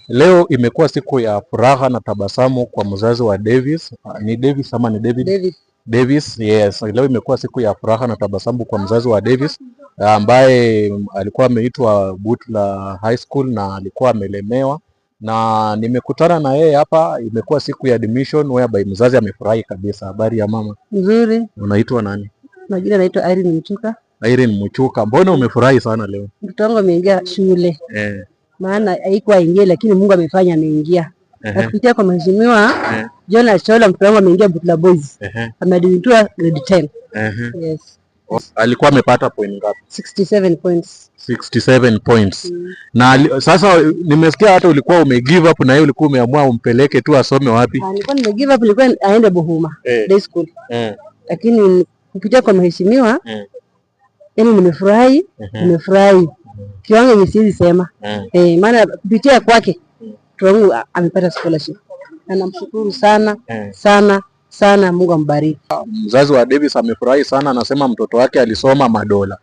Leo imekuwa siku ya furaha na tabasamu kwa mzazi wa Davis. Ni Davis ama ni David? Davis. Davis, yes. Leo imekuwa siku ya furaha na tabasamu kwa mzazi wa Davis ambaye alikuwa ameitwa Butler High School na alikuwa amelemewa, na nimekutana na yeye hapa. Imekuwa siku ya admission whereby mzazi amefurahi kabisa. Habari ya mama? Nzuri. Unaitwa nani? Majina naitwa Irene Mchuka. Irene Mchuka. Mbona umefurahi sana leo? Mtoto wangu ameingia shule. Maana haikuwa aingie, lakini Mungu amefanya ameingia. Kupitia kwa mheshimiwa John Achola, mtoto wangu ameingia Butler Boys. Ameadmitiwa grade 10. Yes. Alikuwa amepata point ngapi? 67 points. 67 points. Na sasa nimesikia hata ulikuwa umegive up, na yeye ulikuwa umeamua umpeleke tu asome wapi? Nilikuwa nimegive up, nilikuwa aende Buhuma Day School. Lakini kupitia kwa mheshimiwa yani nimefurahi, nimefurahi. Kiwango yenye siwezi sema. Maana kupitia kwake mtoto wangu amepata scholarship. Na namshukuru sana sana sana, Mungu ambariki. Mzazi wa Davis amefurahi sana, anasema mtoto wake alisoma Madola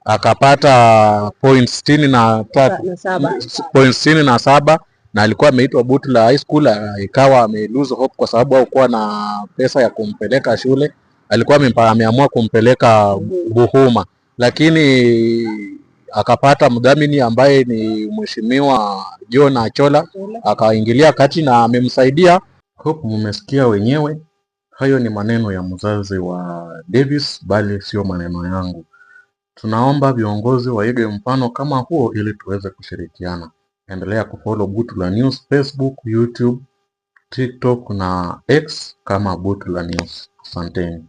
akapata points 67 na alikuwa ameitwa Butler High School, ikawa ame lose hope kwa sababu hakuwa na pesa ya kumpeleka shule. Alikuwa ameamua kumpeleka Buhuma, lakini akapata mdhamini ambaye ni mheshimiwa John Achola, akaingilia kati na amemsaidia. Hope mmesikia wenyewe. Hayo ni maneno ya mzazi wa Davis, bali sio maneno yangu. Tunaomba viongozi waige mfano kama huo ili tuweze kushirikiana. Endelea kufollow Butler News Facebook, YouTube, TikTok na X kama Butler News. Asanteni.